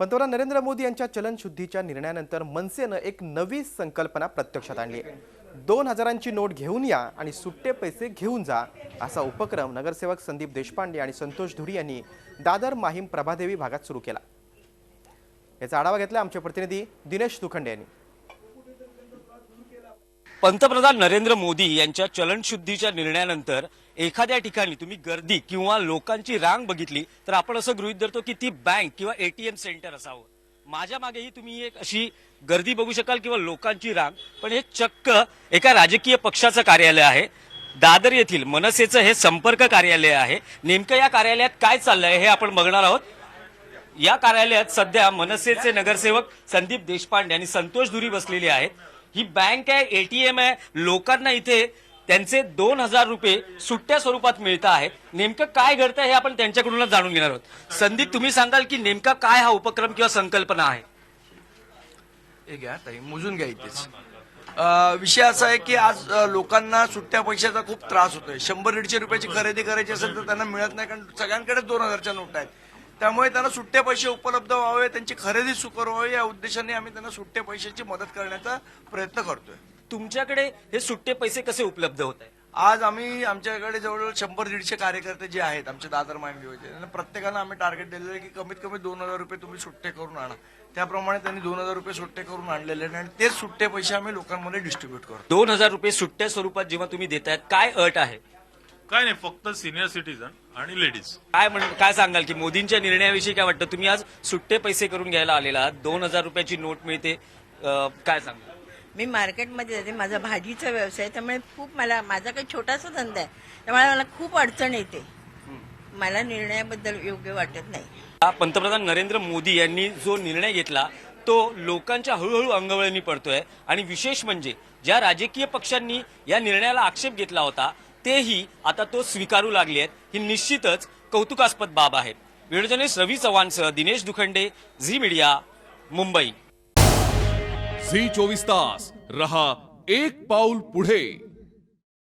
पंतप्रधान नरेंद्र मोदी यांच्या चलनशुद्धीच्या निर्णयानंतर मनसेनं एक नवी संकल्पना प्रत्यक्षात आणली आहे। 2000ची नोट घेऊन या आणि सुट्टे पैसे घेऊन जा असा उपक्रम नगरसेवक संदीप देशपांडे आणि संतोष धुरी यांनी दादर माहीम प्रभादेवी भागात सुरू केला। याचा आढावा घेतला आमचे प्रतिनिधी दिनेश दुखंडे यांनी। पंतप्रधान नरेंद्र मोदी यांच्या चलनशुद्धीच्या निर्णयानंतर एखाद्या ठिकाणी तुम्ही गर्दी किंवा लोकांची रांग बघितली तर आपण असं गृहीत धरतो की ती बँक किंवा एटीएम सेंटर असावं। माझ्या मागेही तुम्ही एक अशी गर्दी बघू शकाल किंवा लोकांची रांग, पण हे चक्क एका राजकीय पक्षाचं कार्यालय आहे। दादर येथील मनसेचं हे संपर्क कार्यालय आहे। नेमकं या कार्यालयात काय चाललंय हे आपण बघणार आहोत। या कार्यालयात सध्या मनसेचे नगरसेवक संदीप देशपांडे आणि संतोष धुरी बसलेले आहेत। ही बँक आहे, एटीएम आहे, लोकांना इथे त्यांचे 2000 रुपये सुट्ट्या स्वरूपात मिळत आहेत। नेमकं काय घडतंय हे आपण त्यांच्याकडूनच जाणून घेणार आहोत। संदीप, तुम्ही सांगाल की नेमका काय हा उपक्रम किंवा संकल्पना आहे? हे घ्या ताई, मोजून घ्या इथेच। विषय असा आहे की आज लोकांना सुट्ट्या पैशाचा खूप त्रास होतोय। 100-150 रुपयाची खरेदी करायची असेल तर त्यांना मिळत नाही, कारण सगळ्यांकडे 2000च्या नोटा आहेत। त्यामुळे त्यांना सुट्टे पैसे उपलब्ध व्हावे, त्यांची खरेदी सुकर व्हावी या उद्देशाने आम्ही त्यांना सुट्टे पैशाची मदत करण्याचा प्रयत्न करतोय। तुमच्याकडे हे सुट्टे पैसे कसे उपलब्ध होत आहेत? आज आम्ही आमच्याकडे जवळजवळ 100-150 कार्यकर्ते जे आहेत आमच्या दादर माहीम विभागाचे, त्यांना प्रत्येकाला आम्ही टार्गेट दिलेलं आहे की कमीत कमी 2000 रुपये तुम्ही सुट्टे करून आणा। त्याप्रमाणे त्यांनी 2000 रुपये सुट्टे करून आणलेले आहेत आणि तेच सुट्टे पैसे आम्ही लोकांमध्ये डिस्ट्रीब्यूट करतो। 2000 रुपये सुट्ट्या स्वरूपात जेव्हा तुम्ही देतायत, काय अट आहे? काय नाही, फक्त सिनियर सिटीजन आणि लेडीज। काय सांगाल की मोदींच्या निर्णयाविषयी काय वाटतं? तुम्ही आज सुट्टे पैसे करून घ्यायला आलेला आहात, 2000 रुपयाची नोट मिळते, काय सांगाल? मी मार्केटमध्ये जाते, माझा भाजीचा व्यवसाय, त्यामुळे खूप माझा काही छोटासा धंदा आहे, त्यामुळे मला खूप अडचण येते। मला निर्णयाबद्दल योग्य वाटत नाही। पंतप्रधान नरेंद्र मोदी यांनी जो निर्णय घेतला तो लोकांच्या हळूहळू अंगवळणी पडतोय आणि विशेष म्हणजे ज्या राजकीय पक्षांनी या निर्णयाला आक्षेप घेतला होता तेही आता तो स्वीकारू लागले आहेत। ही निश्चितच कौतुकास्पद बाब आहे। व्हिडिओ जर्नलिस्ट रवी चव्हाणसह Dinesh Dukhande, Zee media, Mumbai. Zee 24 तास रहा एक पाऊल पुढे।